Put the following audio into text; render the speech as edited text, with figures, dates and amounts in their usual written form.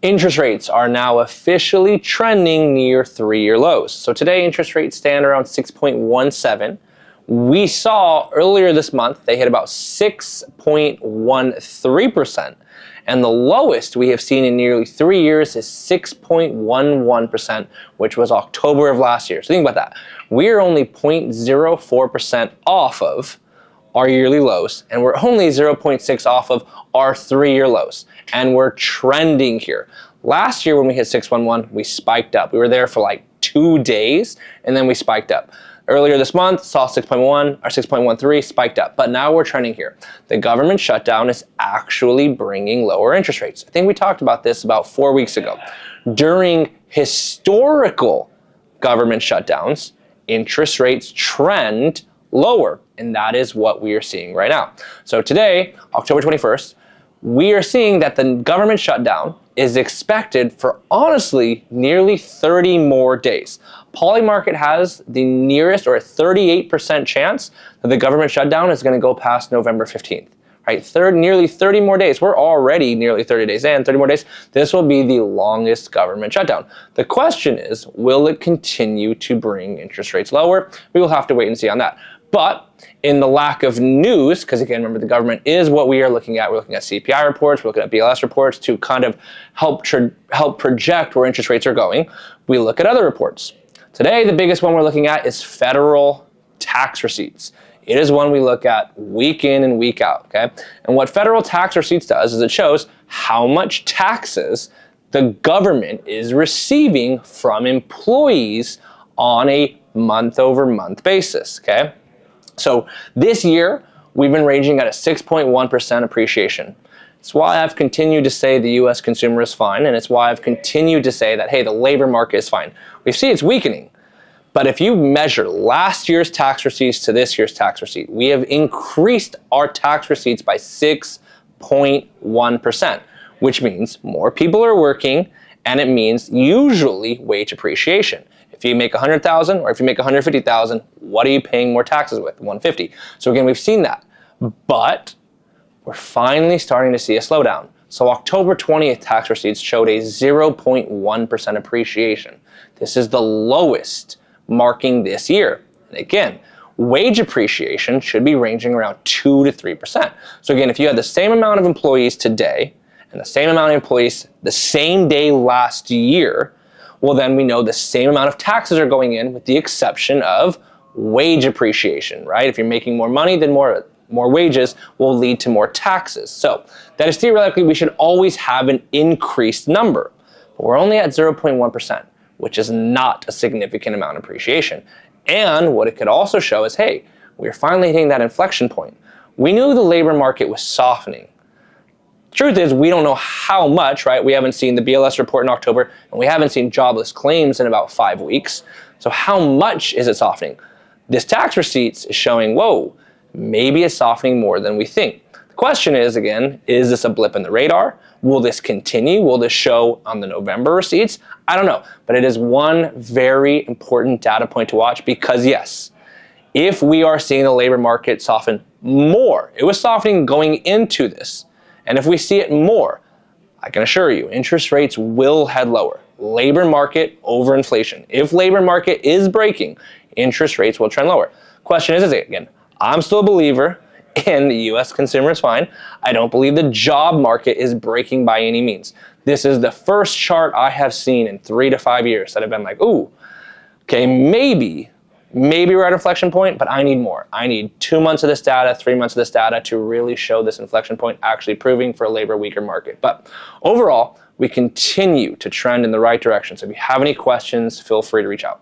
Interest rates are now officially trending near 3-year lows. So today interest rates stand around 6.17. We saw earlier this month they hit about 6.13%. And the lowest we have seen in nearly 3 years is 6.11%, which was October of last year. So think about that. We are only 0.04% off of our yearly lows, and we're only 0.6 off of our 3-year lows. And we're trending here. Last year when we hit 611, we spiked up. We were there for like 2 days, and then we spiked up. Earlier this month, saw 6.1 or 6.13, spiked up, but now we're trending here. The government shutdown is actually bringing lower interest rates. I think we talked about this about 4 weeks ago. During historical government shutdowns, interest rates trend lower, and that is what we are seeing right now. So today, October 21st, we are seeing that the government shutdown is expected for honestly nearly 30 more days. Polymarket has the nearest or a 38% chance that the government shutdown is going to go past November 15th. Right, nearly 30 more days. We're already nearly 30 days in, 30 more days. This will be the longest government shutdown. The question is, will it continue to bring interest rates lower? We will have to wait and see on that. But in the lack of news, because again, remember the government is what we are looking at. We're looking at CPI reports, we're looking at BLS reports to kind of help project where interest rates are going. We look at other reports. Today, the biggest one we're looking at is federal tax receipts. It is one we look at week in and week out, okay? And what federal tax receipts does is it shows how much taxes the government is receiving from employees on a month-over-month basis, okay? So this year, we've been ranging at a 6.1% appreciation. It's why I've continued to say the US consumer is fine, and it's why I've continued to say that, hey, the labor market is fine. We see it's weakening. But if you measure last year's tax receipts to this year's tax receipt, we have increased our tax receipts by 6.1%, which means more people are working, and it means usually wage appreciation. If you make 100,000 or if you make 150,000, what are you paying more taxes with? 150. So again, we've seen that, but we're finally starting to see a slowdown. So October 20th tax receipts showed a 0.1% appreciation. This is the lowest marking this year. And again, wage appreciation should be ranging around 2 to 3%. So again, if you had the same amount of employees today and the same amount of employees the same day last year, well then we know the same amount of taxes are going in with the exception of wage appreciation, right? If you're making more money, then more wages will lead to more taxes. So that is theoretically we should always have an increased number, but we're only at 0.1%, which is not a significant amount of appreciation. And what it could also show is, hey, we're finally hitting that inflection point. We knew the labor market was softening. Truth is, we don't know how much, right? We haven't seen the BLS report in October, and we haven't seen jobless claims in about 5 weeks. So how much is it softening? This tax receipts is showing, whoa, maybe it's softening more than we think. The question is, again, is this a blip in the radar? Will this continue? Will this show on the November receipts? I don't know, but it is one very important data point to watch because yes, if we are seeing the labor market soften more, it was softening going into this, and if we see it more, I can assure you, interest rates will head lower. Labor market over inflation. If labor market is breaking, interest rates will trend lower. Question is again, I'm still a believer in the US consumer is fine. I don't believe the job market is breaking by any means. This is the first chart I have seen in 3 to 5 years that have been like, ooh, okay, maybe we're at an inflection point, but I need more. I need 2 months of this data, 3 months of this data to really show this inflection point actually proving for a labor weaker market. But overall, we continue to trend in the right direction. So if you have any questions, feel free to reach out.